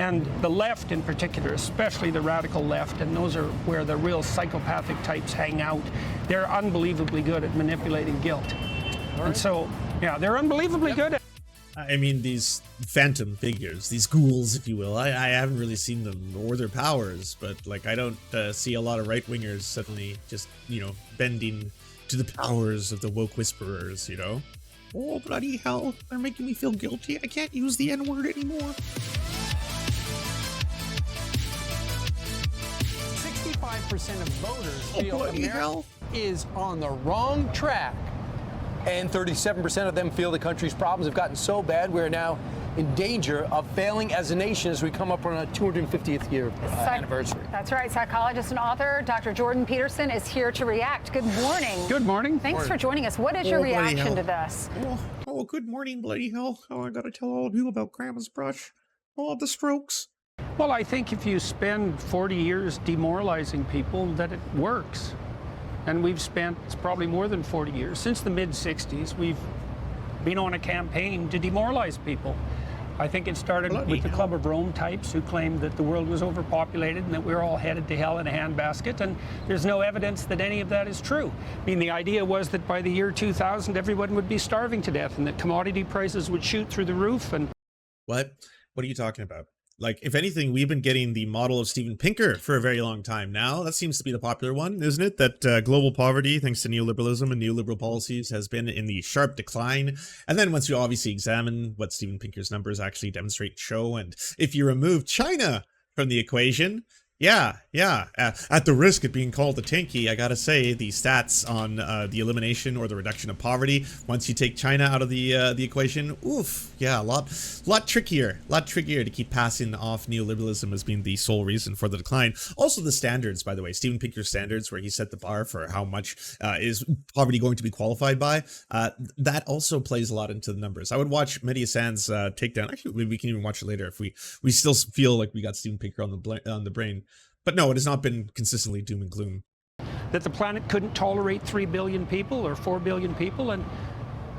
And the left in particular, especially the radical left, and those are where the real psychopathic types hang out, they're unbelievably good at manipulating guilt. And so, yeah, they're unbelievably good at. I mean, these phantom figures, these ghouls, if you will, I haven't really seen them or their powers, but like I don't see a lot of right-wingers suddenly just, you know, bending to the powers of the woke whisperers, you know? Oh, bloody hell, they're making me feel guilty. I can't use the N-word anymore. 65% of voters feel America hell. is on the wrong track. And 37% of them feel the country's problems have gotten so bad we're now in danger of failing as a nation as we come up on our 250th year anniversary. That's right. Psychologist and author Dr. Jordan Peterson is here to react. Good morning. Good morning. Thanks for joining us. What is your reaction to this? Oh, good morning, bloody hell. Oh, I gotta tell all of you about Grandma's brush. Oh, the strokes. Well, I think if you spend 40 years demoralizing people, that it works. And we've spent probably more than 40 years. Since the mid-60s, we've been on a campaign to demoralize people. I think it started with the Club of Rome types who claimed that the world was overpopulated and that we're all headed to hell in a handbasket, and there's no evidence that any of that is true. I mean, the idea was that by the year 2000, everyone would be starving to death and that commodity prices would shoot through the roof. And What are you talking about? Like, if anything, we've been getting the model of Steven Pinker for a very long time now. That seems to be the popular one, isn't it? That global poverty, thanks to neoliberalism and neoliberal policies, has been in the sharp decline. And then once you obviously examine what Steven Pinker's numbers actually demonstrate and show, and if you remove China from the equation, at the risk of being called a tanky, I gotta say the stats on the elimination or the reduction of poverty once you take China out of the equation, oof, yeah, a lot trickier to keep passing off neoliberalism as being the sole reason for the decline. Also the standards, by the way, Steven Pinker's standards, where he set the bar for how much is poverty going to be qualified by, that also plays a lot into the numbers. I would watch Mehdi Hassan's takedown. Actually, maybe we can even watch it later if we still feel like we got Steven Pinker on the brain. But no, it has not been consistently doom and gloom. that the planet couldn't tolerate 3 billion people or 4 billion people, and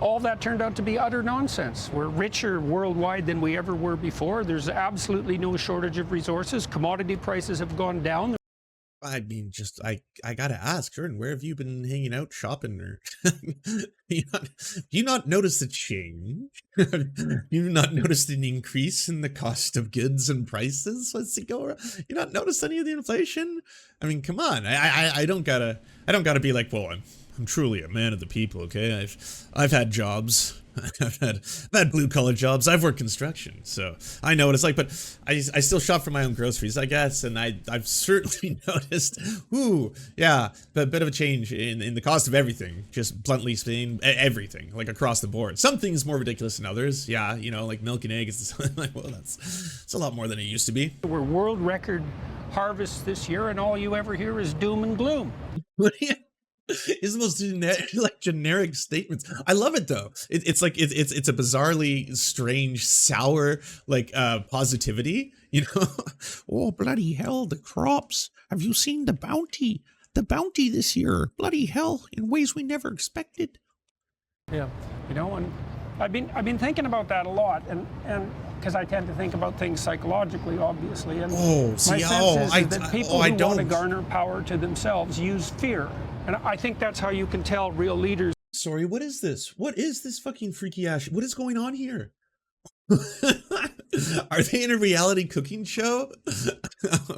all that turned out to be utter nonsense. We're richer worldwide than we ever were before. There's absolutely no shortage of resources. Commodity prices have gone down. I mean, just I gotta ask, Jordan, where have you been hanging out, shopping, or do you not notice the change? You not noticed an increase in the cost of goods and prices? What's it go? You not noticed any of the inflation? I mean, come on. I don't gotta be like, well, I'm truly a man of the people. Okay, I've had jobs. I've had blue-collar jobs. I've worked construction, so I know what it's like. But I still shop for my own groceries, I guess, and I've certainly noticed, a bit of a change in the cost of everything. Just bluntly saying, everything, like across the board. Some things more ridiculous than others. Yeah, like milk and eggs. Like, well, it's a lot more than it used to be. We're world record harvests this year, and all you ever hear is doom and gloom. It's the most generic statements. I love it though. It's a bizarrely strange, sour positivity. Oh bloody hell! The crops. Have you seen the bounty? The bounty this year. Bloody hell! In ways we never expected. Yeah, and I've been thinking about that a lot, and because I tend to think about things psychologically, obviously. And my sense is that people who want to garner power to themselves use fear. And I think that's how you can tell real leaders. Sorry, what is this? What is this fucking freaky ass? What is going on here? Are they in a reality cooking show?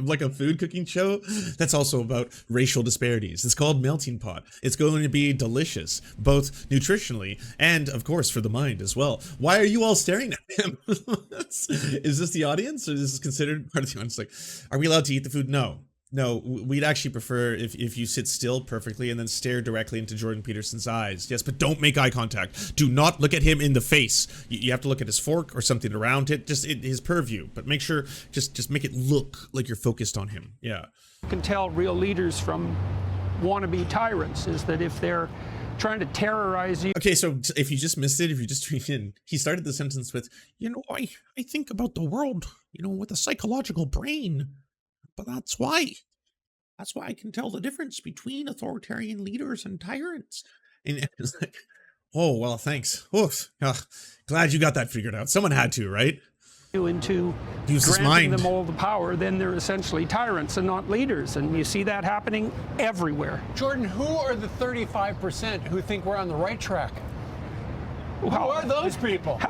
Like a food cooking show? That's also about racial disparities. It's called Melting Pot. It's going to be delicious, both nutritionally and, of course, for the mind as well. Why are you all staring at him? Is this the audience, or is this considered part of the audience? Like, are we allowed to eat the food? No, we'd actually prefer if you sit still perfectly and then stare directly into Jordan Peterson's eyes. Yes, but don't make eye contact. Do not look at him in the face. You have to look at his fork or something around it, just his purview. But make sure, just make it look like you're focused on him. Yeah. You can tell real leaders from wannabe tyrants is that if they're trying to terrorize you. Okay, so if you just missed it, if you just tuned in, he started the sentence with, I think about the world, with a psychological brain. But that's why I can tell the difference between authoritarian leaders and tyrants. And it's oh, well, thanks. Oof. Glad you got that figured out. Someone had to, right? into Use his granting mind. them all the power, then they're essentially tyrants and not leaders. And you see that happening everywhere. Jordan, who are the 35% who think we're on the right track? Who are those people?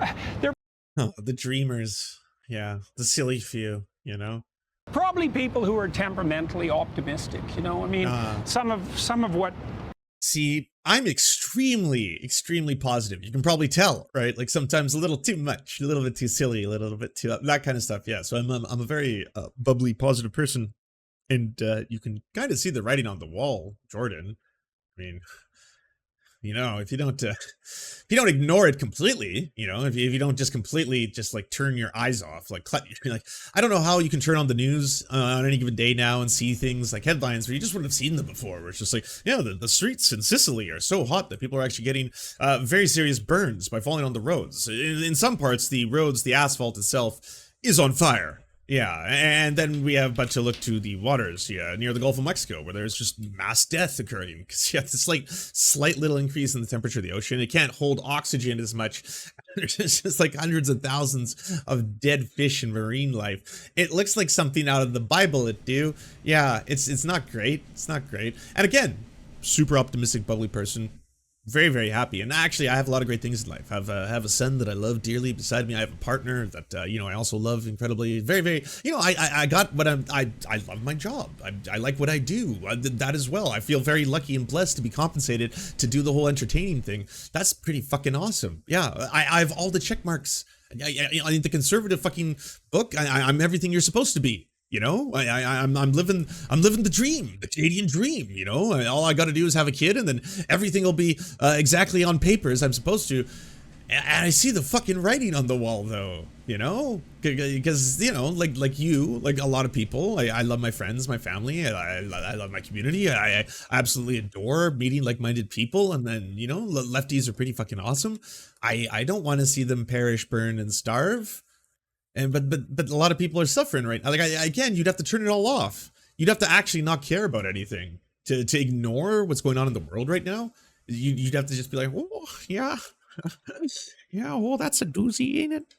They're Oh, the dreamers. Yeah, the silly few, you know? probably people who are temperamentally optimistic. You know, I mean, some of what. See, I'm extremely positive. You can probably tell, right? Like sometimes a little too much, a little bit too silly, a little bit too that kind of stuff. Yeah, so I'm a very bubbly, positive person, and you can kind of see the writing on the wall, Jordan. I mean, you know, if you don't ignore it completely, you know, if you don't just completely just like turn your eyes off, like I don't know how you can turn on the news on any given day now and see things like headlines where you just wouldn't have seen them before, where it's just like, yeah, the streets in Sicily are so hot that people are actually getting very serious burns by falling on the roads. In some parts, the roads, the asphalt itself is on fire. Yeah, and then we have but to look to the waters, yeah, near the Gulf of Mexico, where there's just mass death occurring because you have this like slight little increase in the temperature of the ocean. It can't hold oxygen as much. There's just like hundreds of thousands of dead fish and marine life. It looks like something out of the Bible. It do, yeah. It's not great. It's not great. And again, super optimistic, bubbly person. Very happy, and actually I have a lot of great things in life. I have a son that I love dearly beside me. I have a partner that you know, I also love incredibly. Very, you know, I got what I love my job. I like what I do. That as well. I feel very lucky and blessed to be compensated to do the whole entertaining thing. That's pretty fucking awesome. Yeah, I have all the check marks. I the conservative fucking book. I'm everything you're supposed to be. You know, I'm living the dream, the Canadian dream. You know, all I got to do is have a kid, and then everything will be exactly on paper as I'm supposed to. And I see the fucking writing on the wall, though. You know, because you know, like you, like a lot of people, I love my friends, my family, I love my community. I absolutely adore meeting like-minded people, and then you know, lefties are pretty fucking awesome. I don't want to see them perish, burn, and starve. And but a lot of people are suffering right now. Like again, you'd have to turn it all off. You'd have to actually not care about anything to ignore what's going on in the world right now. You'd have to just be like, oh yeah, yeah. Well, that's a doozy, ain't it?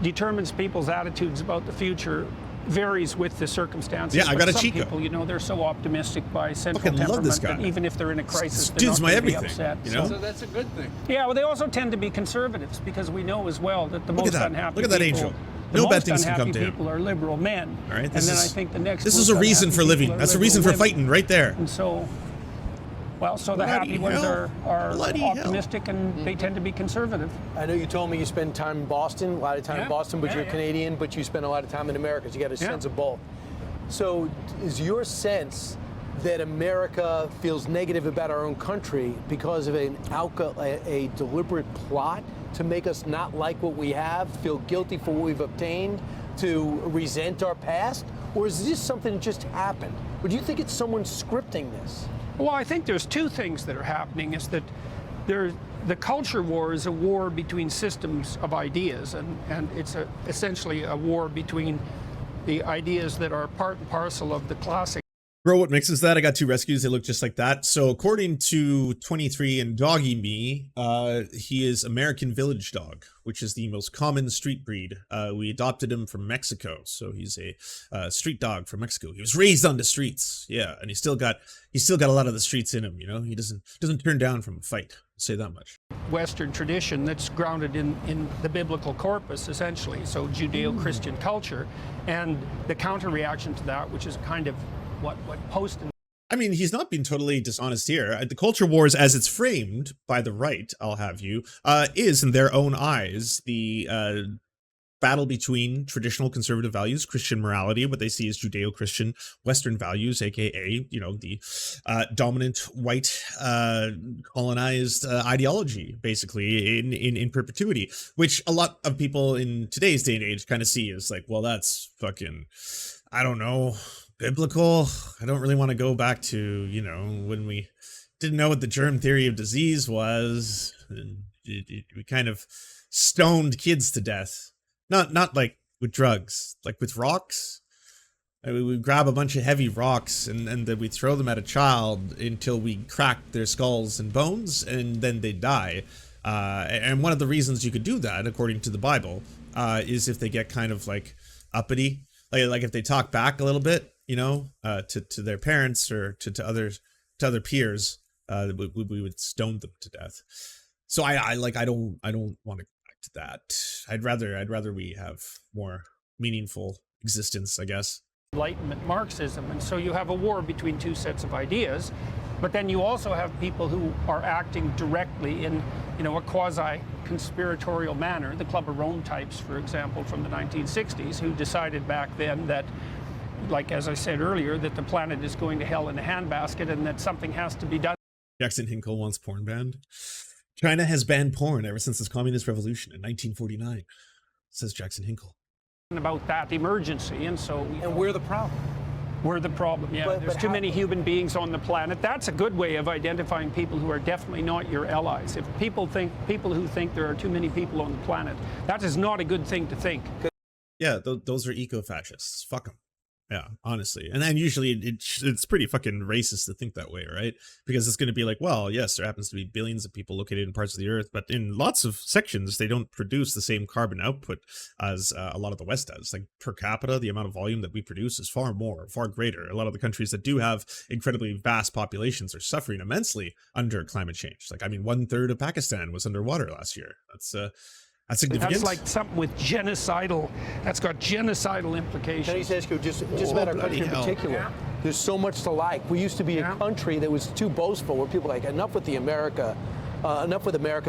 Determines people's attitudes about the future varies with the circumstances. Yeah, I got a some Chico. people, you know, they're so optimistic by central Fucking love temperament this guy. that even if they're in a crisis, they're Dude's not my going to be everything, upset. you know? So that's a good thing. Yeah, well, they also tend to be conservatives because we know as well that the Look at most that. unhappy Look at that people, angel. the No most bad things can unhappy come to him. people are liberal men. All right, and this then is- I think the next This most is a reason unhappy for people living. are That's a liberal reason for women. fighting right there. And so, well, so the Bloody happy ones hell. are Bloody hell. optimistic and they tend to be conservative. I know you told me you spend time in Boston, a lot of time in Yeah, Boston, but yeah, you're yeah. Canadian, but you spend a lot of time in America, so you got a sense of both. So is your sense that America feels negative about our own country because of a deliberate plot to make us not like what we have, feel guilty for what we've obtained, to resent our past? Or is this something that just happened? Or do you think it's someone scripting this? Well, I think there's two things that are happening. Is that the culture war is a war between systems of ideas, and it's essentially a war between the ideas that are part and parcel of the classic. Bro, what mixes that? I got two rescues. They look just like that. So according to 23 and Doggy Me, he is American Village Dog, which is the most common street breed. We adopted him from Mexico. So he's a street dog from Mexico. He was raised on the streets. Yeah. And he's still got a lot of the streets in him. You know, he doesn't turn down from a fight. I'll say that much. Western tradition that's grounded in the biblical corpus, essentially. So Judeo-Christian culture, and the counter-reaction to that, which is kind of what post. I mean, he's not being totally dishonest here. The culture wars, as it's framed by the right, I'll have you, is in their own eyes the battle between traditional conservative values, Christian morality, what they see as Judeo-Christian Western values, aka, you know, the dominant white colonized ideology, basically in perpetuity, which a lot of people in today's day and age kind of see as like, well, that's fucking, I don't know, biblical. I don't really want to go back to, you know, when we didn't know what the germ theory of disease was. And we kind of stoned kids to death. Not like with drugs, like with rocks. I mean, we grab a bunch of heavy rocks and then we throw them at a child until we crack their skulls and bones, and then they die. And one of the reasons you could do that, according to the Bible, is if they get kind of like uppity, like if they talk back a little bit, you know, to their parents or to other peers, we would stone them to death. So I don't want to go back to that. I'd rather we have more meaningful existence, I guess. Enlightenment Marxism, and so you have a war between two sets of ideas, but then you also have people who are acting directly in, you know, a quasi-conspiratorial manner, the Club of Rome types, for example, from the 1960s, who decided back then that, like as I said earlier, that the planet is going to hell in a handbasket and that something has to be done. Jackson Hinkle wants porn banned. China has banned porn ever since its communist revolution in 1949, says Jackson Hinkle. About that emergency, and so we're the problem. We're the problem. Yeah, there's too many human beings on the planet. That's a good way of identifying people who are definitely not your allies. If people who think there are too many people on the planet, that is not a good thing to think. Yeah, those are eco-fascists. Fuck them. Yeah, honestly. And then usually it's pretty fucking racist to think that way, right? Because it's going to be like, well, yes, there happens to be billions of people located in parts of the earth, but in lots of sections, they don't produce the same carbon output as a lot of the West does. Like per capita, the amount of volume that we produce is far greater. A lot of the countries that do have incredibly vast populations are suffering immensely under climate change. Like, I mean, 1/3 of Pakistan was underwater last year. That's significant. That's like something with genocidal, that's got genocidal implications. Can I just ask you, just about our country in particular, yeah. There's so much to like. We used to be a country that was too boastful, where people were like, enough with America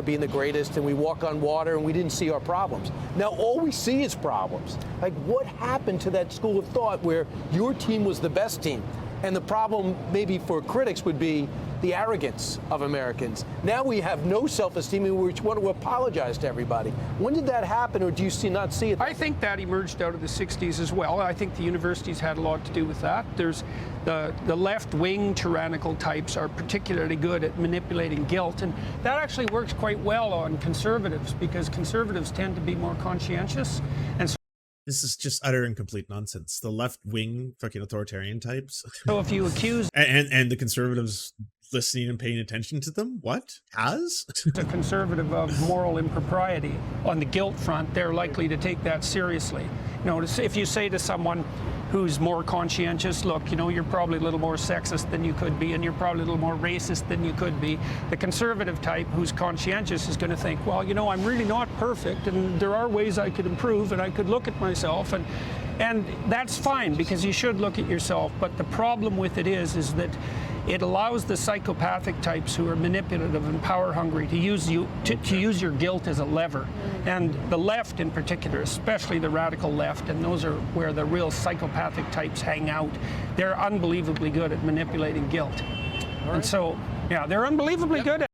being the greatest, and we walk on water and we didn't see our problems. Now all we see is problems. Like, what happened to that school of thought where your team was the best team? And the problem maybe for critics would be the arrogance of Americans. Now we have no self-esteem and we want to apologize to everybody. When did that happen, or do you not see it? I think that emerged out of the 60s as well. I think the universities had a lot to do with that. There's the left-wing tyrannical types are particularly good at manipulating guilt, and that actually works quite well on conservatives, because conservatives tend to be more conscientious. And so this is just utter and complete nonsense. The left-wing fucking authoritarian types. so if you accuse and the conservatives listening and paying attention to them, what? Has? a conservative of moral impropriety on the guilt front, they're likely to take that seriously. You know, if you say to someone who's more conscientious, look, you know, you're probably a little more sexist than you could be, and you're probably a little more racist than you could be. The conservative type who's conscientious is going to think, well, you know, I'm really not perfect, and there are ways I could improve, and I could look at myself, and that's fine, because you should look at yourself. But the problem with it is that it allows the psychopathic types who are manipulative and power hungry to use use your guilt as a lever. And the left in particular, especially the radical left, and those are where the real psychopathic types hang out, they're unbelievably good at manipulating guilt. And so, yeah, they're unbelievably good at.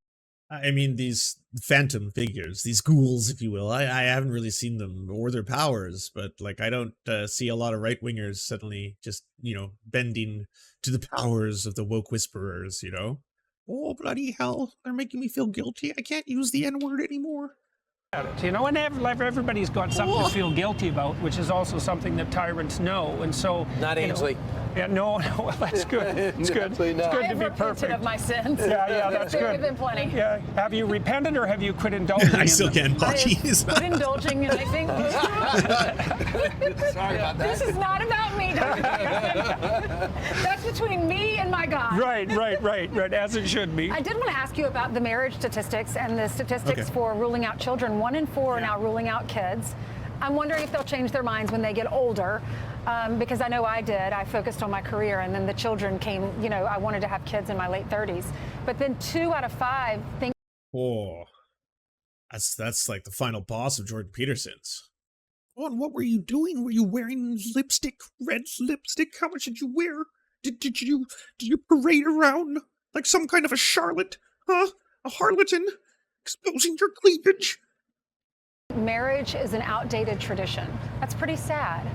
I mean, these phantom figures, these ghouls, if you will, I haven't really seen them or their powers, but like I don't see a lot of right-wingers suddenly just, you know, bending to the powers of the woke whisperers, you know? Oh, bloody hell, they're making me feel guilty. I can't use the N-word anymore. You know, and everybody's got something to feel guilty about, which is also something that tyrants know. And so, not Ainsley. Yeah, no, that's good. It's good. It's good to be perfect. Of my sins. Yeah, that's good. Been plenty. Yeah, have you repented or have you quit indulging? I still can't apologize. Quit indulging, and I think. Sorry about that. This is not about me, Dr. That's between me and my God. Right, as it should be. I did want to ask you about the marriage statistics and the statistics for ruling out children. 1 in 4 are now ruling out kids. I'm wondering if they'll change their minds when they get older, because I know I did. I focused on my career, and then the children came, you know, I wanted to have kids in my late 30s. But then 2 out of 5 think. Oh, that's like the final boss of Jordan Peterson's. Oh, and what were you doing? Were you wearing lipstick, red lipstick? How much did you wear? Did you parade around like some kind of a charlotte? Huh? A harlotton? Exposing your cleavage? Marriage is an outdated tradition. That's pretty sad.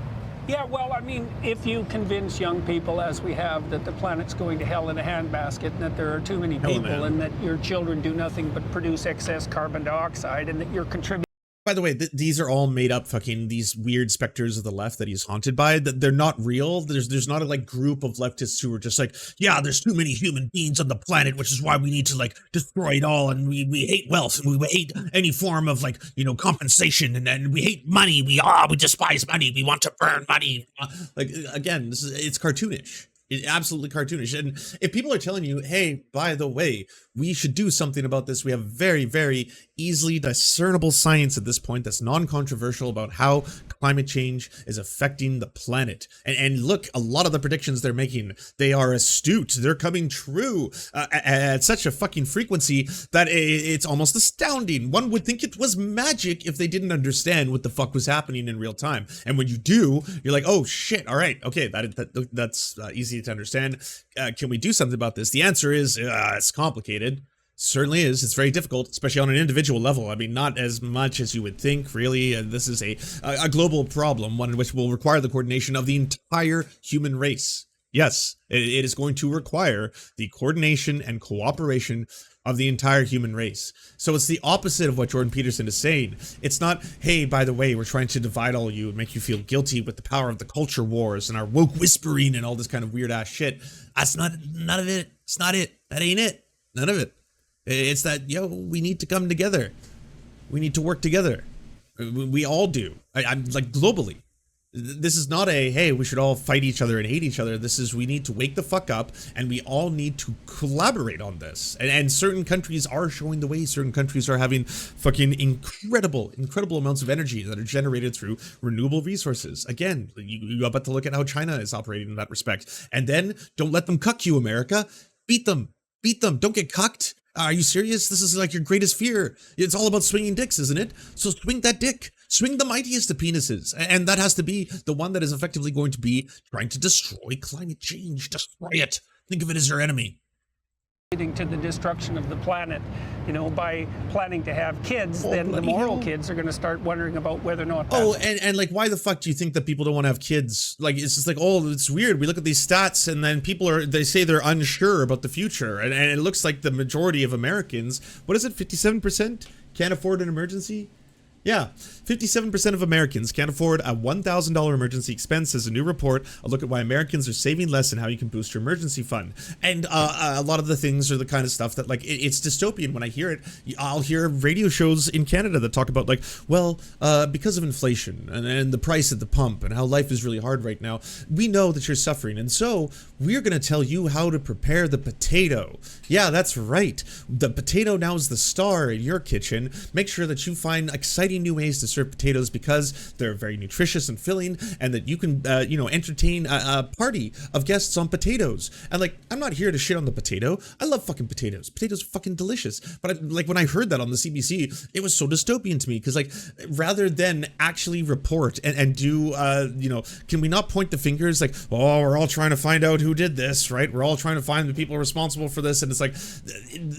Yeah, well, I mean, if you convince young people, as we have, that the planet's going to hell in a handbasket, and that there are too many people, and that your children do nothing but produce excess carbon dioxide, and that you're contributing By the way, these are all made up fucking these weird specters of the left that he's haunted by. They're not real. There's not a like group of leftists who are just like, yeah, there's too many human beings on the planet, which is why we need to like destroy it all, and we hate wealth, and we hate any form of like, you know, compensation, and we hate money. We despise money. We want to burn money. Like again, it's cartoonish. Absolutely cartoonish. And if people are telling you, hey, by the way, we should do something about this, we have very, very easily discernible science at this point that's non-controversial about how climate change is affecting the planet. And look, a lot of the predictions they're making, they are astute. They're coming true at such a fucking frequency that it's almost astounding. One would think it was magic if they didn't understand what the fuck was happening in real time. And when you do, you're like, oh shit, all right, okay, that's easy to understand. Can we do something about this? The answer is it's complicated. Certainly is. It's very difficult, especially on an individual level. I mean, not as much as you would think, really. This is a global problem, one which will require the coordination of the entire human race. Yes, it is going to require the coordination and cooperation of the entire human race. So it's the opposite of what Jordan Peterson is saying. It's not, hey, by the way, we're trying to divide all of you and make you feel guilty with the power of the culture wars and our woke whispering and all this kind of weird ass shit. That's not, none of it. It's not it. That ain't it. None of it. It's that, yo, we need to come together. We need to work together. We all do. I'm like globally. This is not a, hey, we should all fight each other and hate each other. This is, we need to wake the fuck up and we all need to collaborate on this. And certain countries are showing the way. Certain countries are having fucking incredible amounts of energy that are generated through renewable resources. Again, you about to look at how China is operating in that respect. And then don't let them cuck you, America. Beat them. Beat them. Don't get cucked. Are you serious? This is like your greatest fear. It's all about swinging dicks, isn't it? So swing that dick. Swing the mightiest of penises. And that has to be the one that is effectively going to be trying to destroy climate change. Destroy it. Think of it as your enemy. Leading to the destruction of the planet, you know, by planning to have kids, then the moral kids are going to start wondering about whether or not and like, why the fuck do you think that people don't want to have kids? Like, it's just like, oh, it's weird. We look at these stats and then they say they're unsure about the future. And it looks like the majority of Americans, what is it, 57% can't afford an emergency? Yeah, 57% of Americans can't afford a $1,000 emergency expense, says a new report. A look at why Americans are saving less and how you can boost your emergency fund. And a lot of the things are the kind of stuff that, like, it's dystopian. When I hear it, I'll hear radio shows in Canada that talk about, like, well, because of inflation and the price at the pump and how life is really hard right now, we know that you're suffering. And so we're going to tell you how to prepare the potato. Yeah, that's right. The potato now is the star in your kitchen. Make sure that you find exciting new ways to serve potatoes because they're very nutritious and filling, and that you can entertain a party of guests on potatoes. And like, I'm not here to shit on the potato. I love fucking potatoes. Potatoes are fucking delicious. But like, when I heard that on the CBC, it was so dystopian to me, because like, rather than actually report and do can we not point the fingers like, oh, we're all trying to find out who did this, right? We're all trying to find the people responsible for this. And it's like,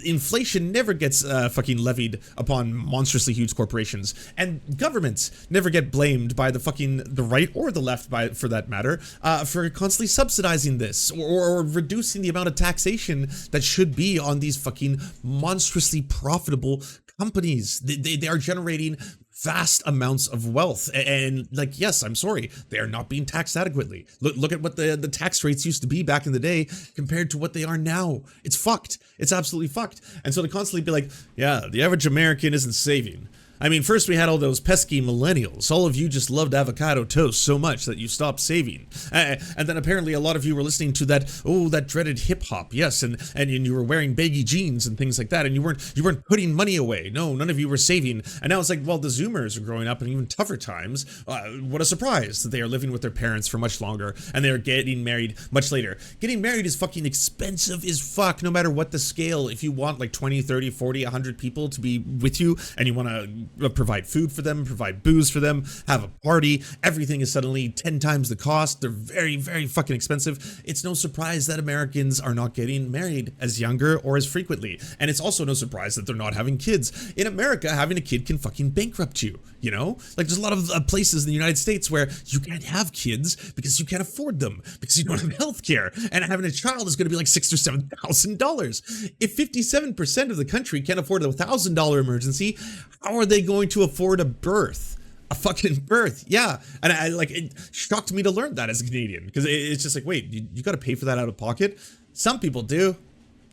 inflation never gets fucking levied upon monstrously huge corporations. And governments never get blamed by the right or the left, for that matter, for constantly subsidizing this or reducing the amount of taxation that should be on these fucking monstrously profitable companies. They are generating vast amounts of wealth, and like, yes, I'm sorry, they are not being taxed adequately. Look at what the tax rates used to be back in the day compared to what they are now. It's fucked. It's absolutely fucked. And so to constantly be like, yeah, the average American isn't saving. I mean, first we had all those pesky millennials. All of you just loved avocado toast so much that you stopped saving. And then apparently a lot of you were listening to that dreaded hip hop. Yes, and you were wearing baggy jeans and things like that, and you weren't putting money away. No, none of you were saving. And now it's like, well, the Zoomers are growing up in even tougher times. What a surprise that they are living with their parents for much longer, and they are getting married much later. Getting married is fucking expensive as fuck, no matter what the scale. If you want like 20, 30, 40, 100 people to be with you, and you want to provide food for them, provide booze for them, have a party, everything is suddenly 10 times the cost. They're very, very fucking expensive. It's no surprise that Americans are not getting married as younger or as frequently. And it's also no surprise that they're not having kids. In America, having a kid can fucking bankrupt you, you know? Like, there's a lot of places in the United States where you can't have kids because you can't afford them, because you don't have health care. And having a child is going to be like $6,000 or $7,000. If 57% of the country can't afford a $1,000 emergency, how are they they going to afford a birth? A fucking birth, yeah. And I like, it shocked me to learn that as a Canadian, because it's just like, wait, you got to pay for that out of pocket? Some people do.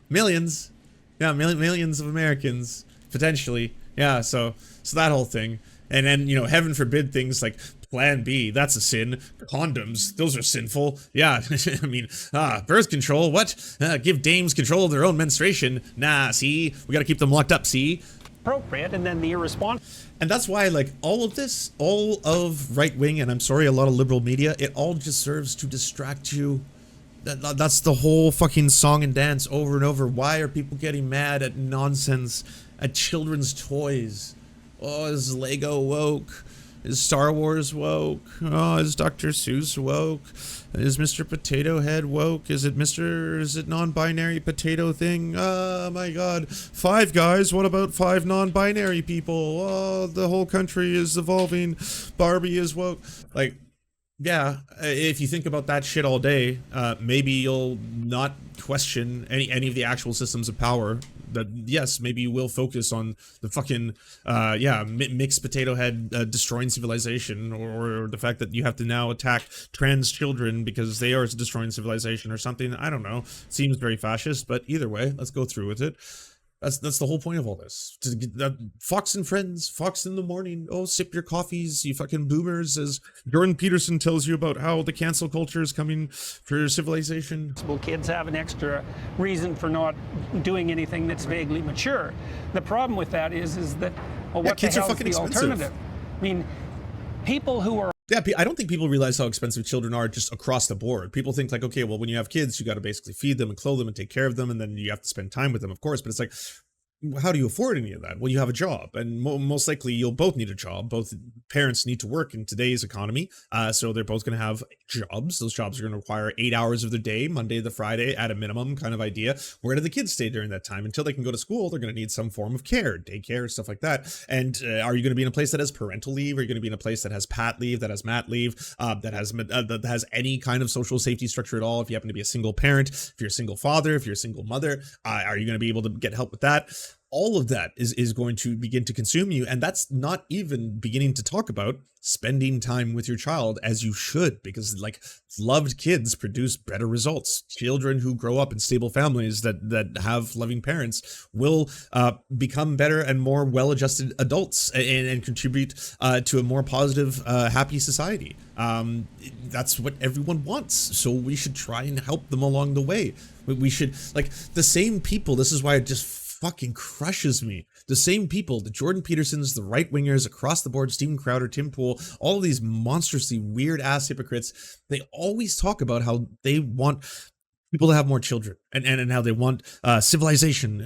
Millions. Yeah, millions of Americans, potentially. Yeah, so that whole thing. And then, you know, heaven forbid things like Plan B, that's a sin. Condoms, those are sinful. Yeah, I mean, birth control, what? Give dames control of their own menstruation. Nah, see? We got to keep them locked up, see? Appropriate, and then the irresponsible. And that's why, like, all of this, all of right-wing, and I'm sorry, a lot of liberal media, it all just serves to distract you. That's the whole fucking song and dance over and over. Why are people getting mad at nonsense, at children's toys? Oh, is Lego woke? Is Star Wars woke? Oh, is Dr. Seuss woke? Is Mr. Potato Head woke? Is it non-binary potato thing? Oh my god. Five Guys, what about 5 non-binary people? Oh, the whole country is evolving. Barbie is woke. Like, yeah, if you think about that shit all day, maybe you'll not question any of the actual systems of power. That, yes, maybe you will focus on the fucking, mixed potato head destroying civilization, or the fact that you have to now attack trans children because they are destroying civilization or something. I don't know. Seems very fascist, but either way, let's go through with it. That's the whole point of all this. To get that Fox and Friends, Fox in the morning. Oh, sip your coffees, you fucking boomers. As Jordan Peterson tells you about how the cancel culture is coming for civilization. Kids have an extra reason for not doing anything that's vaguely mature. The problem with that is that, well, what the hell is the alternative? I mean, people who are... Yeah, I don't think people realize how expensive children are just across the board. People think like, okay, well, when you have kids, you got to basically feed them and clothe them and take care of them, and then you have to spend time with them, of course. But it's like, how do you afford any of that? Well, you have a job, and most likely you'll both need a job. Both parents need to work in today's economy, so they're both going to have jobs. Those jobs are going to require 8 hours of their day, Monday to Friday, at a minimum, kind of idea. Where do the kids stay during that time? Until they can go to school, they're going to need some form of care, daycare, stuff like that. And are you going to be in a place that has parental leave? Are you going to be in a place that has pat leave, that has mat leave, that has any kind of social safety structure at all? If you happen to be a single parent, if you're a single father, if you're a single mother, are you going to be able to get help with that? All of that is going to begin to consume you, and that's not even beginning to talk about spending time with your child as you should, because like loved kids produce better results. Children who grow up in stable families that have loving parents will become better and more well-adjusted adults and contribute to a more positive, happy society. That's what everyone wants, so we should try and help them along the way. We should, like, the same people, this is why it just fucking crushes me. The same people, the Jordan Petersons, the right-wingers across the board, Stephen Crowder, Tim Pool, all of these monstrously weird-ass hypocrites, they always talk about how they want people to have more children, and how they want civilization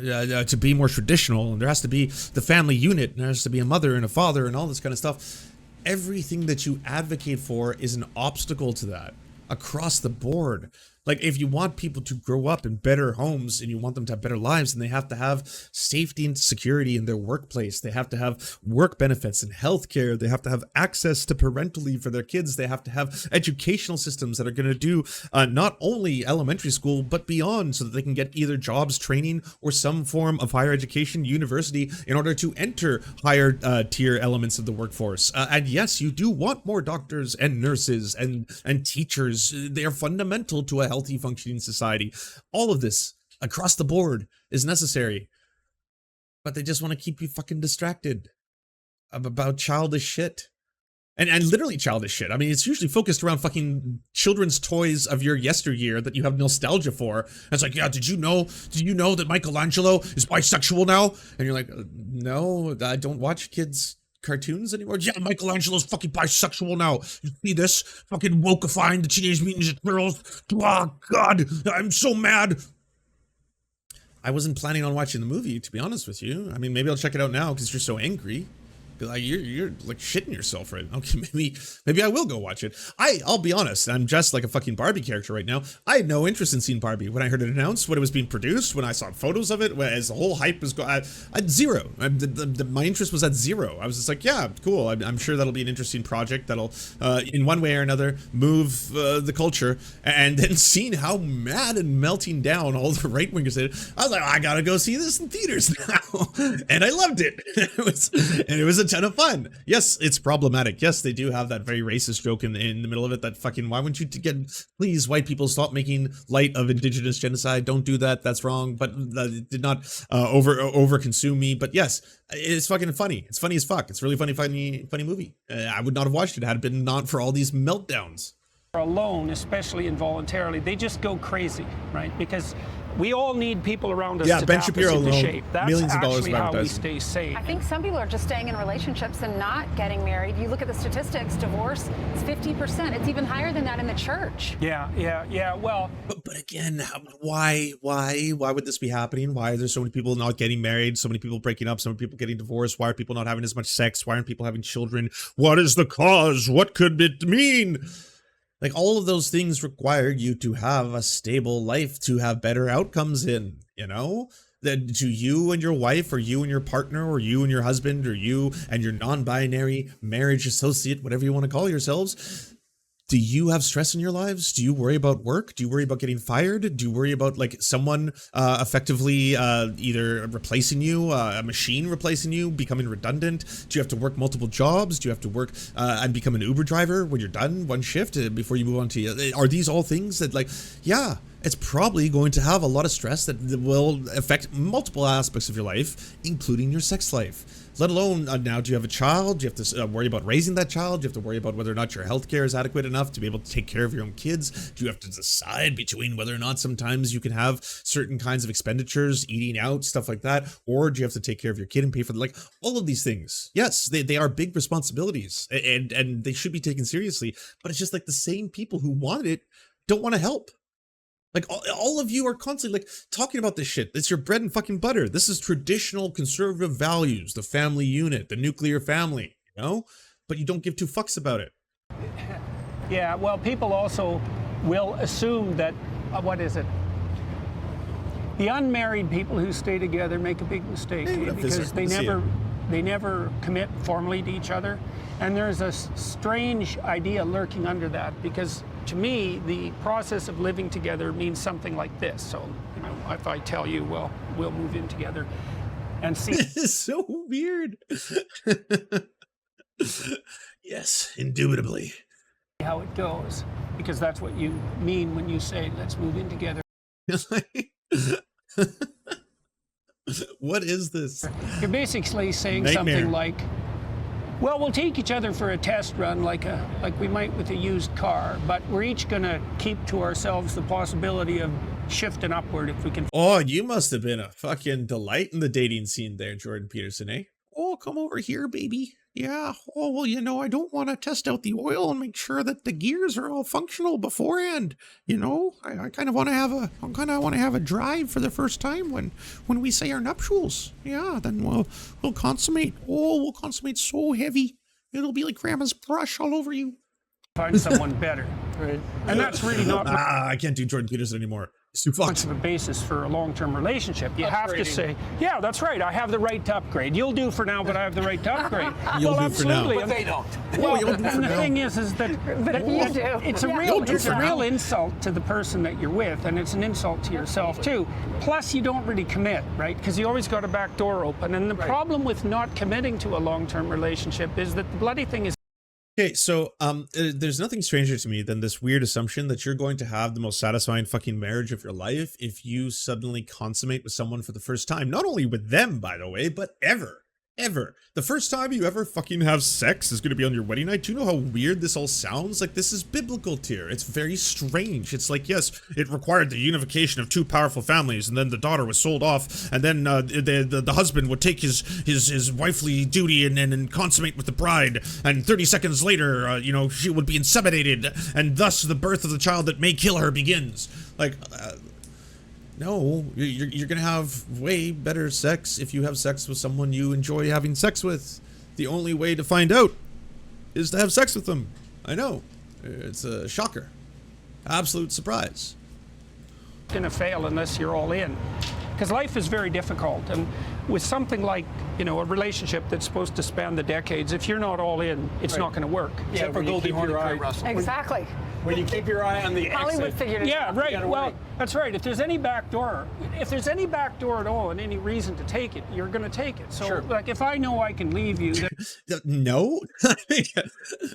to be more traditional, and there has to be the family unit, and there has to be a mother and a father and all this kind of stuff. Everything that you advocate for is an obstacle to that across the board. Like, if you want people to grow up in better homes and you want them to have better lives, then they have to have safety and security in their workplace. They have to have work benefits and healthcare. They have to have access to parental leave for their kids. They have to have educational systems that are going to do not only elementary school, but beyond, so that they can get either jobs, training, or some form of higher education, university, in order to enter higher tier elements of the workforce. And yes, you do want more doctors and nurses and teachers. They are fundamental to a healthy, functioning society. All of this across the board is necessary, but they just want to keep you fucking distracted about childish shit. And literally childish shit. I mean, it's usually focused around fucking children's toys of your yesteryear that you have nostalgia for. And it's like, yeah, did you know that Michelangelo is bisexual now? And you're like, no, I don't watch kids cartoons anymore. Yeah, Michelangelo's fucking bisexual now. You see this? Fucking wokeifying the Teenage Mutant Ninja Turtles. Oh, God, I'm so mad. I wasn't planning on watching the movie, to be honest with you. I mean, maybe I'll check it out now because you're so angry. Like, you're like shitting yourself right now. Okay, maybe I will go watch it. I'll be honest, I'm just like a fucking Barbie character right now. I had no interest in seeing Barbie when I heard it announced, when it was being produced, when I saw photos of it, as the whole hype was going. I had zero. My interest was at zero. I was just like, yeah, cool. I'm sure that'll be an interesting project that'll, in one way or another, move the culture. And then seeing how mad and melting down all the right wingers did, I was like, I gotta go see this in theaters now, and I loved it. It was a ton of fun. Yes, it's problematic. Yes, they do have that very racist joke in the middle of it that fucking, why wouldn't you please, white people, stop making light of indigenous genocide. Don't do that. That's wrong. But it did not over consume me. But yes, it's fucking funny. It's funny as fuck. It's really funny movie. I would not have watched it had it been not for all these meltdowns. Alone, especially involuntarily, they just go crazy, right? Because we all need people around us to Ben tap Shapiro us into alone, shape. That's millions of dollars actually of how we advertising. stay sane. I think some people are just staying in relationships and not getting married. You look at the statistics, divorce is 50%. It's even higher than that in the church. Yeah. Well, but again, why would this be happening? Why are there so many people not getting married? So many people breaking up? So many people getting divorced? Why are people not having as much sex? Why aren't people having children? What is the cause? What could it mean? Like, all of those things require you to have a stable life, to have better outcomes in, you know? That to you and your wife, or you and your partner, or you and your husband, or you and your non-binary marriage associate, whatever you want to call yourselves. Do you have stress in your lives? Do you worry about work? Do you worry about getting fired? Do you worry about like someone effectively either replacing you, a machine replacing you, becoming redundant? Do you have to work multiple jobs? Do you have to work and become an Uber driver when you're done one shift before you move on to? Are these all things that, like, yeah, it's probably going to have a lot of stress that will affect multiple aspects of your life, including your sex life. Let alone now, do you have a child? Do you have to worry about raising that child? Do you have to worry about whether or not your healthcare is adequate enough to be able to take care of your own kids? Do you have to decide between whether or not sometimes you can have certain kinds of expenditures, eating out, stuff like that? Or do you have to take care of your kid and pay for like all of these things? Yes, they are big responsibilities and they should be taken seriously. But it's just like the same people who want it don't want to help. Like, all of you are constantly, like, talking about this shit. It's your bread and fucking butter. This is traditional conservative values, the family unit, the nuclear family, you know? But you don't give two fucks about it. yeah, well, people also will assume that, what is it? The unmarried people who stay together make a big mistake because they never commit formally to each other. And there's a strange idea lurking under that, because to me, the process of living together means something like this. So, you know, if I tell you, well, we'll move in together and see. This is so weird. Yes, indubitably. How it goes, because that's what you mean when you say, let's move in together. What is this? You're basically saying Nightmare. something like, well, we'll take each other for a test run like we might with a used car, but we're each going to keep to ourselves the possibility of shifting upward if we can. Oh, you must have been a fucking delight in the dating scene there, Jordan Peterson, eh? Oh, come over here, baby. Yeah. Oh, well, you know, I don't want to test out the oil and make sure that the gears are all functional beforehand. You know, I kind of want to have a drive for the first time when we say our nuptials. Yeah, then we'll consummate. Oh, we'll consummate so heavy. It'll be like grandma's brush all over you. Find someone better. Right. And that's really not I can't do Jordan Peterson anymore. It's too much of a basis for a long-term relationship. You have to say, yeah, that's right, I have the right to upgrade. You'll do for now, but I have the right to upgrade. You'll well, do for now. absolutely. But they don't. Well, you'll do for and the now. thing is that you do. it's a real insult to the person that you're with, and it's an insult to yourself too. Plus, you don't really commit, right? Because you always got a back door open. And the problem with not committing to a long-term relationship is that the bloody thing is. Okay, so there's nothing stranger to me than this weird assumption that you're going to have the most satisfying fucking marriage of your life if you suddenly consummate with someone for the first time. Not only with them, by the way, but ever. The first time you ever fucking have sex is going to be on your wedding night. Do you know how weird this all sounds? Like, this is biblical tier. It's very strange. It's like, yes, it required the unification of two powerful families, and then the daughter was sold off, and then the husband would take his wifely duty and consummate with the bride, and 30 seconds later, you know, she would be inseminated, and thus the birth of the child that may kill her begins. Like, no, you're gonna have way better sex if you have sex with someone you enjoy having sex with. The only way to find out is to have sex with them. I know. It's a shocker. Absolute surprise. Going to fail unless you're all in, because life is very difficult, and with something like, you know, a relationship that's supposed to span the decades, if you're not all in, it's not going to work. Except for Goldie Hawn and Kurt Russell. Exactly. When you keep your eye on the Hollywood exit. figured it Yeah, out. right. gotta Well, wait. that's right. If there's any back door at all and any reason to take it, you're going to take it. So, Sure. like, if I know I can leave you, then No.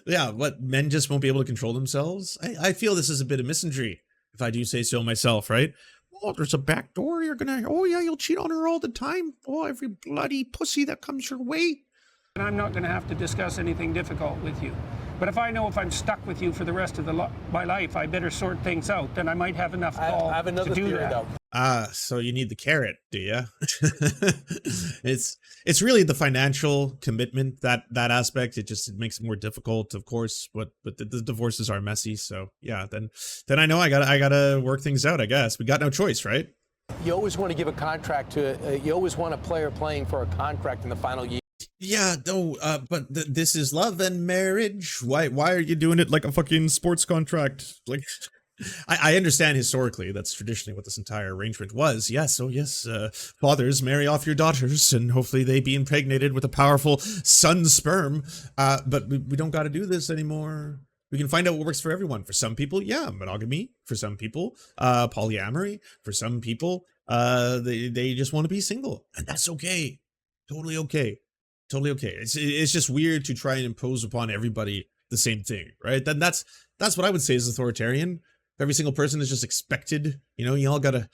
Yeah, what, men just won't be able to control themselves? I feel this is a bit of misandry, if I do say so myself, right? Oh, there's a back door. You're gonna, oh yeah, you'll cheat on her all the time. Oh, every bloody pussy that comes your way. I'm not going to have to discuss anything difficult with you. But if I know if I'm stuck with you for the rest of my life, I better sort things out. Then I might have enough gall I have another to do theory, that. though. So you need the carrot, do you? It's really the financial commitment, that aspect. It makes it more difficult, of course, but the divorces are messy. So yeah, then I know I gotta work things out, I guess. We got no choice, right? You always want to give a contract to, you always want a player playing for a contract in the final year. Yeah, no, but this is love and marriage. Why are you doing it like a fucking sports contract? Like, I understand historically that's traditionally what this entire arrangement was. Yes, oh yes, fathers marry off your daughters and hopefully they be impregnated with a powerful son sperm. But we don't got to do this anymore. We can find out what works for everyone. For some people, yeah, monogamy. For some people, polyamory. For some people, they just want to be single, and that's okay. Totally okay. Totally okay. It's just weird to try and impose upon everybody the same thing, right? Then that's what I would say is authoritarian. Every single person is just expected, you know, y'all gotta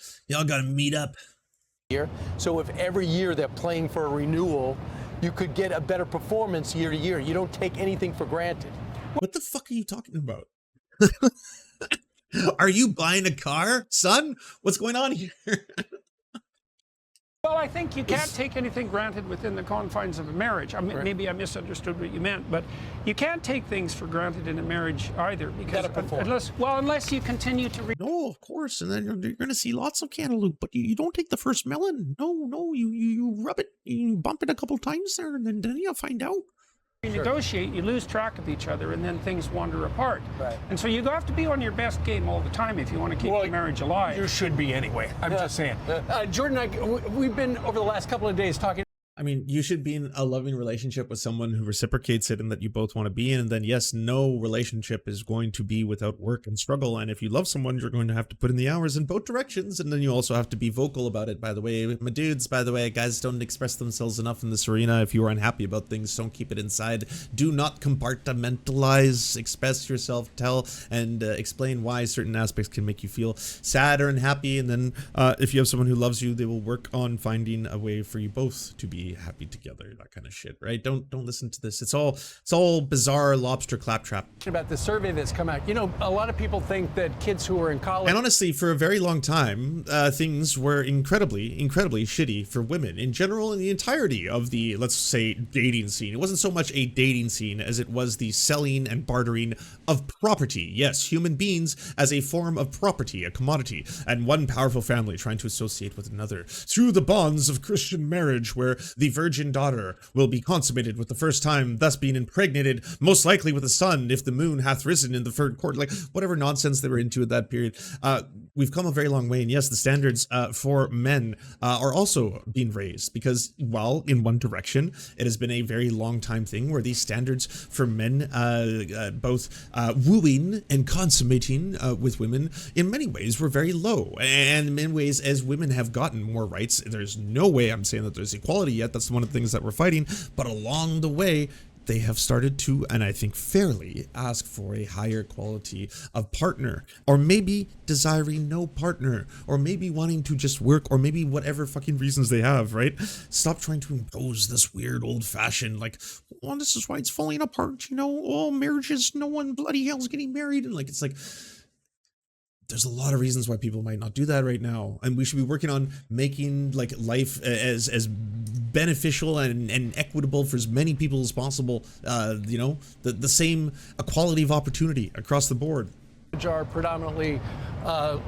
meet up. So if every year they're playing for a renewal, you could get a better performance year to year. You don't take anything for granted. What the fuck are you talking about? Are you buying a car, son? What's going on here? Well, I think you can't take anything granted within the confines of a marriage. I mean, Right. maybe I misunderstood what you meant, but you can't take things for granted in a marriage either, because gotta perform. unless you continue to No, of course, and then you're gonna see lots of cantaloupe, but you don't take the first melon. No, you rub it, you bump it a couple times there, and then you'll find out. negotiate, you lose track of each other, and then things wander apart. Right. And so you have to be on your best game all the time if you want to keep the marriage alive. You should be anyway. I'm just saying. Jordan and I, we've been over the last couple of days talking. I mean, you should be in a loving relationship with someone who reciprocates it and that you both want to be in. And then, yes, no relationship is going to be without work and struggle. And if you love someone, you're going to have to put in the hours in both directions. And then you also have to be vocal about it. By the way, my dudes, by the way, guys don't express themselves enough in this arena. If you are unhappy about things, don't keep it inside. Do not compartmentalize. Express yourself, tell, and explain why certain aspects can make you feel sad or unhappy. And then if you have someone who loves you, they will work on finding a way for you both to be happy together, that kind of shit, right? Don't listen to this. It's all bizarre lobster claptrap. About the survey that's come out. You know, a lot of people think that kids who are in college. And honestly, for a very long time, things were incredibly shitty for women in general in the entirety of the, let's say, dating scene. It wasn't so much a dating scene as it was the selling and bartering of property. Yes, human beings as a form of property, a commodity, and one powerful family trying to associate with another through the bonds of Christian marriage, where the virgin daughter will be consummated with the first time, thus being impregnated, most likely with a son, if the moon hath risen in the third quarter. Like, whatever nonsense they were into at that period. We've come a very long way, and yes, the standards for men are also being raised, because while in one direction, it has been a very long time thing where these standards for men, both wooing and consummating with women, in many ways were very low. And in many ways, as women have gotten more rights, there's no way I'm saying that there's equality yet. That's one of the things that we're fighting. But along the way, they have started to, and I think fairly, ask for a higher quality of partner, or maybe desiring no partner, or maybe wanting to just work, or maybe whatever fucking reasons they have, right? Stop trying to impose this weird old-fashioned, like, oh, this is why it's falling apart, you know, oh, marriages, no one bloody hell's getting married, and like, it's like, there's a lot of reasons why people might not do that right now, and we should be working on making like life as beneficial and equitable for as many people as possible. You know, the same equality of opportunity across the board. Are predominantly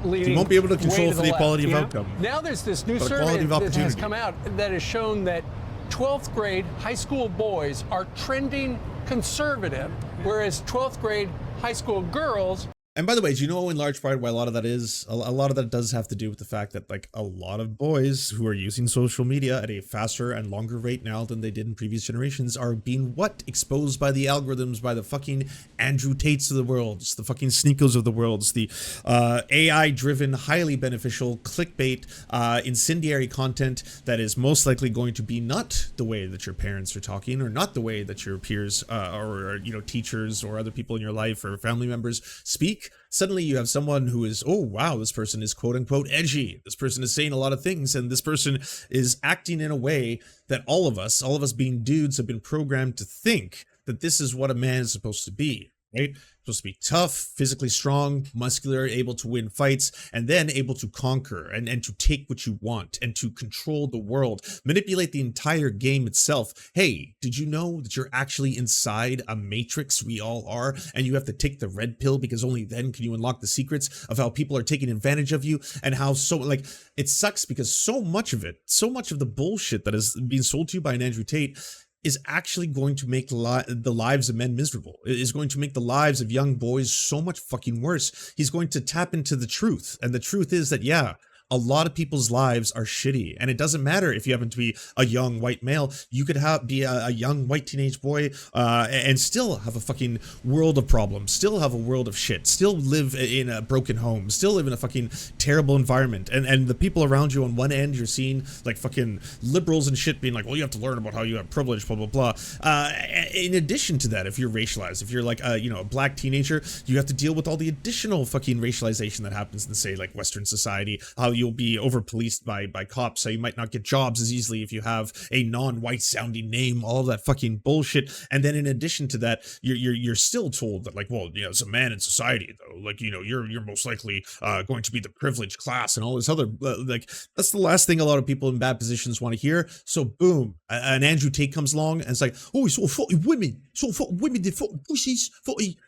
leading. You won't be able to control way to for the left, equality of you know? outcome. Now there's this new But survey equality of that has opportunity. come out that has shown that 12th grade high school boys are trending conservative, whereas 12th grade high school girls And by the way, do you know in large part why a lot of that is? A lot of that does have to do with the fact that like a lot of boys who are using social media at a faster and longer rate now than they did in previous generations are being exposed by the algorithms, by the fucking Andrew Tates of the world, the fucking Sneakos of the world, the AI driven, highly beneficial clickbait, incendiary content that is most likely going to be not the way that your parents are talking, or not the way that your peers or you know, teachers or other people in your life or family members speak. Suddenly you have someone who is, oh wow, this person is quote unquote edgy. This person is saying a lot of things, and this person is acting in a way that all of us being dudes have been programmed to think that this is what a man is supposed to be, right? Supposed to be tough, physically strong, muscular, able to win fights, and then able to conquer and to take what you want and to control the world, manipulate the entire game itself. Hey, did you know that you're actually inside a matrix? We all are, and you have to take the red pill because only then can you unlock the secrets of how people are taking advantage of you, and how like it sucks because so much of the bullshit that is being sold to you by an Andrew Tate is actually going to make the lives of men miserable. It is going to make the lives of young boys so much fucking worse. He's going to tap into the truth. And the truth is that, yeah, a lot of people's lives are shitty, and it doesn't matter if you happen to be a young white male. You could be a young white teenage boy and still have a fucking world of problems, still have a world of shit, still live in a broken home, still live in a fucking terrible environment. And the people around you on one end, you're seeing like fucking liberals and shit being like, well, you have to learn about how you have privilege, blah, blah, blah. In addition to that, if you're racialized, if you're like a, you know, a black teenager, you have to deal with all the additional fucking racialization that happens in, say, like Western society, how you'll be over-policed by cops, so you might not get jobs as easily if you have a non-white sounding name, all of that fucking bullshit. And then in addition to that, you're still told that, like, well, you know, as a man in society, though, like, you know, you're most likely going to be the privileged class and all this other, like, that's the last thing a lot of people in bad positions want to hear. So boom, an Andrew Tate comes along and it's like, oh, it's all fucking women, they fucking pussies,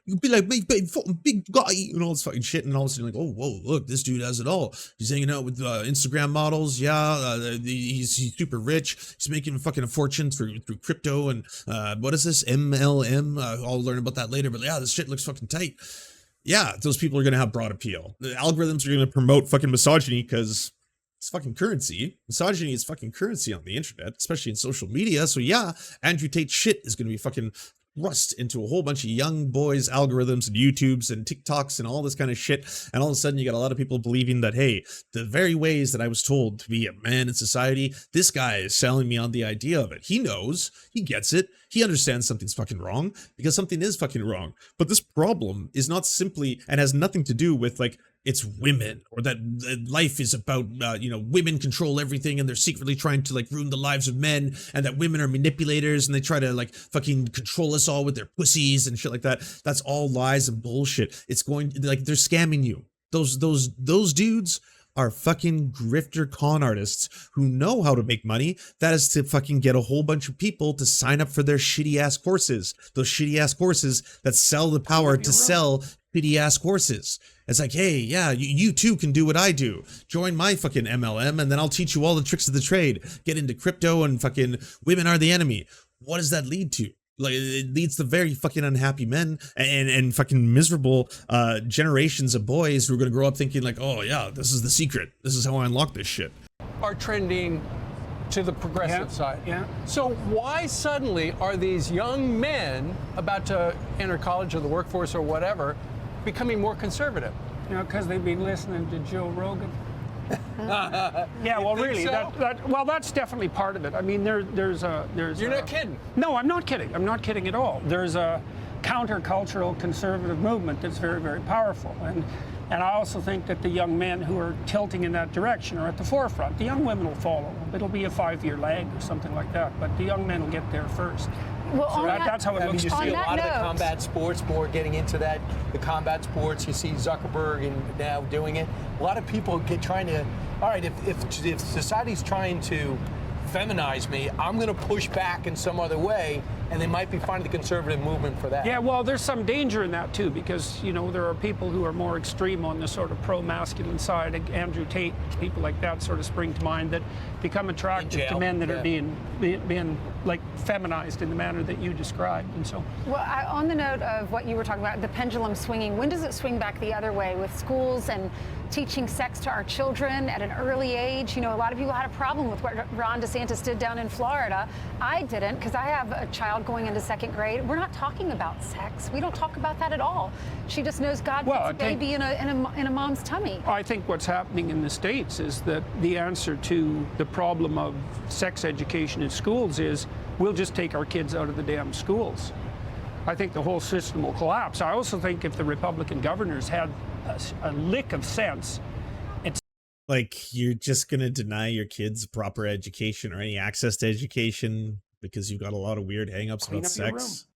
you be like me, fucking big guy, and all this fucking shit. And all of a sudden, like, oh, whoa, look, this dude has it all. He's hanging out with Instagram models. Yeah, he's super rich. He's making fucking a fortune through crypto and what is this, MLM? I'll learn about that later. But yeah, this shit looks fucking tight. Yeah, those people are gonna have broad appeal. The algorithms are gonna promote fucking misogyny because it's fucking currency. Misogyny is fucking currency on the internet, especially in social media. So yeah, Andrew Tate shit is gonna be fucking thrust into a whole bunch of young boys' algorithms and YouTubes and TikToks and all this kind of shit. And all of a sudden you got a lot of people believing that, hey, the very ways that I was told to be a man in society, this guy is selling me on the idea of it. He knows, he gets it, he understands something's fucking wrong because something is fucking wrong. But this problem is not simply, and has nothing to do with like, it's women, or that life is about, you know, women control everything and they're secretly trying to like ruin the lives of men, and that women are manipulators and they try to like fucking control us all with their pussies and shit like that. That's all lies and bullshit. It's going, like, they're scamming you. Those dudes are fucking grifter con artists who know how to make money. That is to fucking get a whole bunch of people to sign up for their shitty ass courses. Those shitty ass courses that sell the power to sell shitty ass courses. It's like, hey, yeah, you too can do what I do. Join my fucking MLM and then I'll teach you all the tricks of the trade. Get into crypto and fucking women are the enemy. What does that lead to? Like, it leads to very fucking unhappy men and fucking miserable generations of boys who are going to grow up thinking like, oh yeah, this is the secret. This is how I unlock this shit. Are trending to the progressive side. Yeah. So why suddenly are these young men about to enter college or the workforce or whatever becoming more conservative? You know, because they've been listening to Joe Rogan. Yeah, well, really, so? well, that's definitely part of it. I mean, there's. You're not kidding. No, I'm not kidding. I'm not kidding at all. There's a countercultural conservative movement that's very, very powerful, and I also think that the young men who are tilting in that direction are at the forefront. The young women will follow. It'll be a 5-year lag or something like that, but the young men will get there first. Well, So that's how it looks. You see a that lot of the note- combat sports more getting into that. The combat sports, you see Zuckerberg and now doing it. A lot of people trying to, all right, if society's trying to feminize me, I'm going to push back in some other way. and they might be finding the conservative movement for that. Yeah, well, there's some danger in that too, because there are people who are more extreme on the sort of pro-masculine side. Like Andrew Tate, people like that sort of spring to mind, that become attractive to men that are being like feminized in the manner that you described, and so. Well, on the note of what you were talking about, the pendulum swinging, when does it swing back the other way with schools and teaching sex to our children at an early age? A lot of people had a problem with what Ron DeSantis did down in Florida. I didn't, because I have a child going into 2nd grade. We're not talking about sex. We don't talk about that at all. She just knows God puts a baby in a mom's tummy. I think what's happening in the States is that the answer to the problem of sex education in schools is we'll just take our kids out of the damn schools. I think the whole system will collapse. I also think if the Republican governors had a lick of sense, it's like, you're just gonna deny your kids proper education or any access to education because you've got a lot of weird hang-ups about sex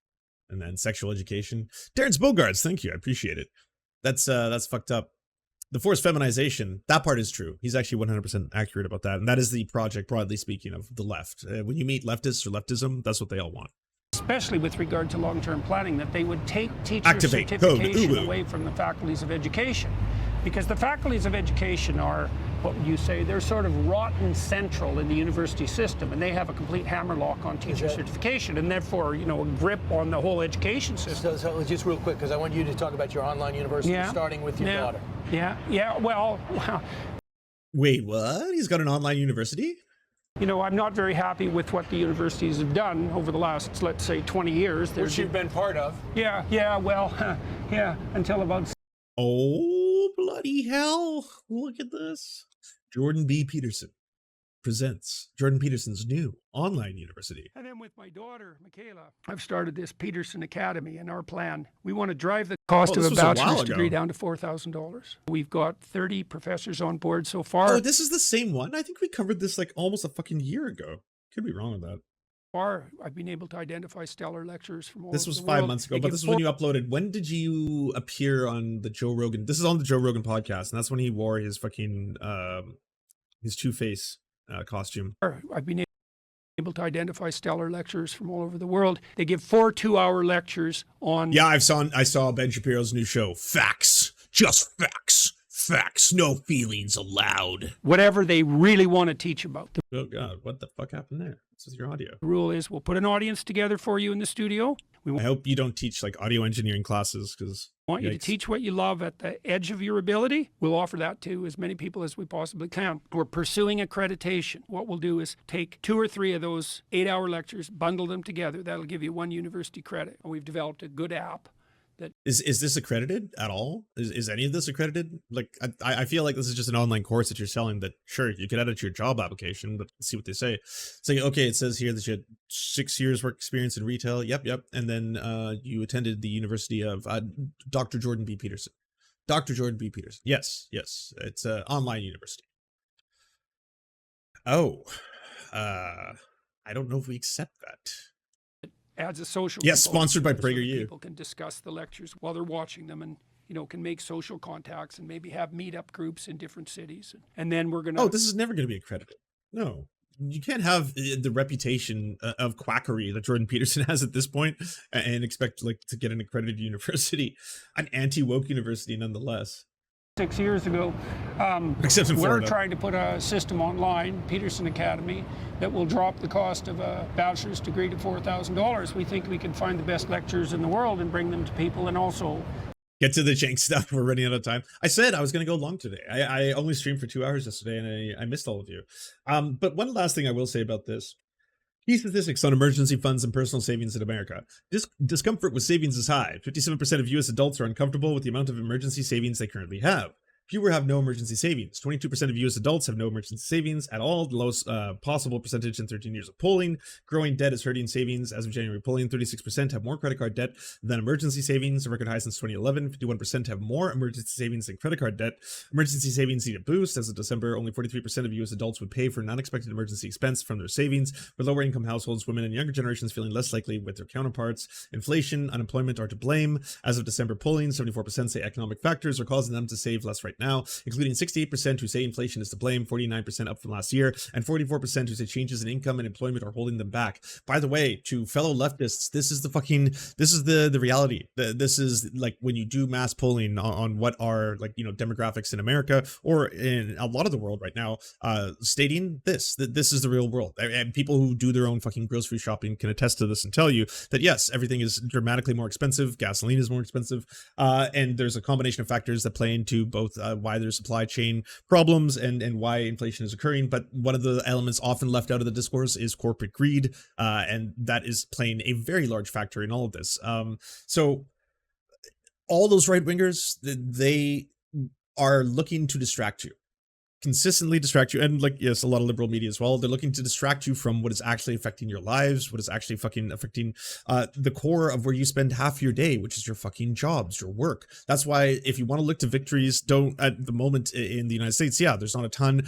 and then sexual education. Terrence Bogarts, thank you, I appreciate it. That's fucked up. The forced feminization, that part is true. He's actually 100% accurate about that, and that is the project, broadly speaking, of the left. When you meet leftists or leftism, that's what they all want. especially with regard to long-term planning, that they would take teacher certification away from the faculties of education. Because the faculties of education are, what would you say, they're sort of rotten central in the university system, and they have a complete hammerlock on teacher certification, and therefore, a grip on the whole education system. So just real quick, because I want you to talk about your online university, starting with your daughter. Well. Wait, what? He's got an online university? I'm not very happy with what the universities have done over the last, let's say, 20 years. Which you've been part of. Until about... Oh, bloody hell. Look at this. Jordan B. Peterson presents Jordan Peterson's new online university. And then with my daughter, Michaela, I've started this Peterson Academy, and our plan, we want to drive the cost of a bachelor's degree down to $4,000. We've got 30 professors on board so far. Oh, this is the same one? I think we covered this like almost a fucking year ago. Could be wrong with that. I've been able to identify stellar lecturers from all over the world. This was 5 months ago, but this is when you uploaded. When did you appear on the Joe Rogan? This is on the Joe Rogan podcast, and that's when he wore his fucking, his Two-Face costume. I've been able to identify stellar lecturers from all over the world. They give 4 2-hour lectures on... Yeah, I saw Ben Shapiro's new show, Facts. Just facts. Facts, no feelings allowed. Whatever they really want to teach about. Oh God, what the fuck happened there? This is your audio. The rule is we'll put an audience together for you in the studio. I hope you don't teach like audio engineering classes, because I want you to teach what you love at the edge of your ability. We'll offer that to as many people as we possibly can. We're pursuing accreditation. What we'll do is take 2 or 3 of those 8-hour lectures, bundle them together. That'll give you 1 university credit. And we've developed a good app. Is this accredited at all? Is any of this accredited? Like, I feel like this is just an online course that you're selling that, sure, you could add it to your job application, but see what they say. It's like, okay, it says here that you had 6 years work experience in retail. Yep. And then you attended the University of Dr. Jordan B. Peterson. Dr. Jordan B. Peterson. Yes. It's an online university. Oh, I don't know if we accept that. Adds a social sponsored by PragerU. People can discuss the lectures while they're watching them, and can make social contacts and maybe have meetup groups in different cities. And then we're gonna... Oh, this is never going to be accredited. No, you can't have the reputation of quackery that Jordan Peterson has at this point and expect to get an accredited university, an anti-woke university nonetheless. 6 years ago, Except in we're Florida. trying to put a system online, Peterson Academy, that will drop the cost of a bachelor's degree to $4,000. We think we can find the best lecturers in the world and bring them to people, and also get to the jank stuff. We're running out of time. I said I was going to go long today. I only streamed for 2 hours yesterday, and I missed all of you. But one last thing I will say about this. Key statistics on emergency funds and personal savings in America. Discomfort with savings is high. 57% of U.S. adults are uncomfortable with the amount of emergency savings they currently have. Fewer have no emergency savings. 22% of U.S. adults have no emergency savings at all, the lowest possible percentage in 13 years of polling. Growing debt is hurting savings. As of January polling, 36% have more credit card debt than emergency savings, a record high since 2011. 51% have more emergency savings than credit card debt. Emergency savings need a boost. As of December, only 43% of U.S. adults would pay for an unexpected emergency expense from their savings, with lower income households, women, and younger generations feeling less likely with their counterparts. Inflation, unemployment are to blame. As of December polling, 74% say economic factors are causing them to save less right right now, including 68% who say inflation is to blame, 49% up from last year, and 44% who say changes in income and employment are holding them back. By the way, to fellow leftists, this is the reality. This is like when you do mass polling on what are, like, you know, demographics in America or in a lot of the world right now, stating that this is the real world. And people who do their own fucking grocery shopping can attest to this and tell you that yes, everything is dramatically more expensive. Gasoline is more expensive. And there's a combination of factors that play into both why there's supply chain problems and why inflation is occurring. But one of the elements often left out of the discourse is corporate greed. And that is playing a very large factor in all of this. So all those right wingers, they are looking to distract you. Consistently distract you, and like, yes, a lot of liberal media as well. They're looking to distract you from what is actually affecting your lives, what is actually fucking affecting the core of where you spend half your day, which is your fucking jobs, your work. That's why if you want to look to victories, don't at the moment in the United States, yeah, there's not a ton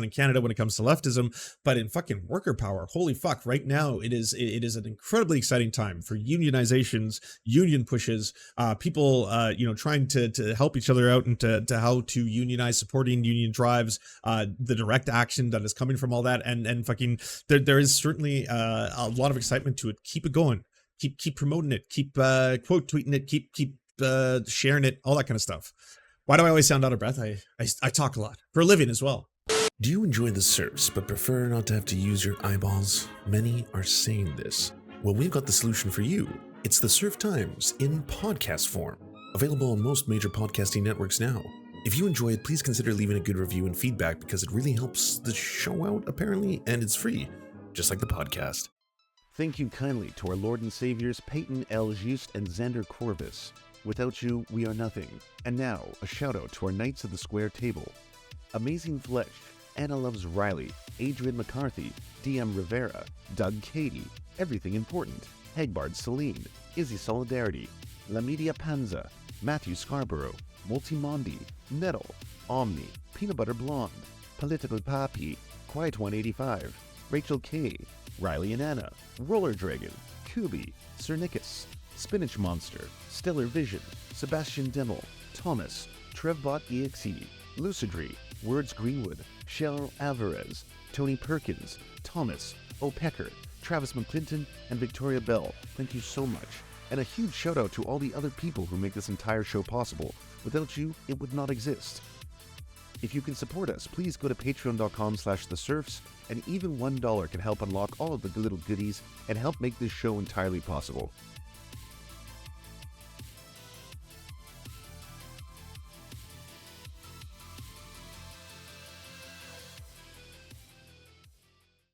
in Canada when it comes to leftism, but in fucking worker power, holy fuck, right now it is an incredibly exciting time for unionizations, union pushes, people you know, trying to help each other out and to how to unionize, supporting union drives, the direct action that is coming from all that, and fucking there is certainly a lot of excitement to it. Keep it going, keep promoting it, keep quote tweeting it, keep sharing it, all that kind of stuff. Why do I always sound out of breath? I talk a lot for a living as well. Do you enjoy the Serfs but prefer not to have to use your eyeballs? Many are saying this. Well, we've got the solution for you. It's the Serf Times in podcast form, available on most major podcasting networks now. If you enjoy it, please consider leaving a good review and feedback because it really helps the show out, apparently, and it's free, just like the podcast. Thank you kindly to our Lord and Saviors Peyton L. Just and Xander Corvus. Without you, we are nothing. And now, a shout out to our Knights of the Square Table. Amazing Flesh, Anna Loves Riley, Adrian McCarthy, DM Rivera, Doug Cady, Everything Important, Hegbard Celine, Izzy Solidarity, La Media Panza, Matthew Scarborough, Multimondi, Nettle, Omni, Peanut Butter Blonde, Political Papi, Quiet 185, Rachel K, Riley and Anna, Roller Dragon, Kubi, Cernicus, Spinach Monster, Stellar Vision, Sebastian Demmel, Thomas, Trevbot EXE, Lucidry, Words Greenwood, Cheryl Alvarez, Tony Perkins, Thomas, O'Pecker, Travis McClinton, and Victoria Bell. Thank you so much. And a huge shout out to all the other people who make this entire show possible. Without you, it would not exist. If you can support us, please go to patreon.com/theserfs, and even $1 can help unlock all of the little goodies and help make this show entirely possible.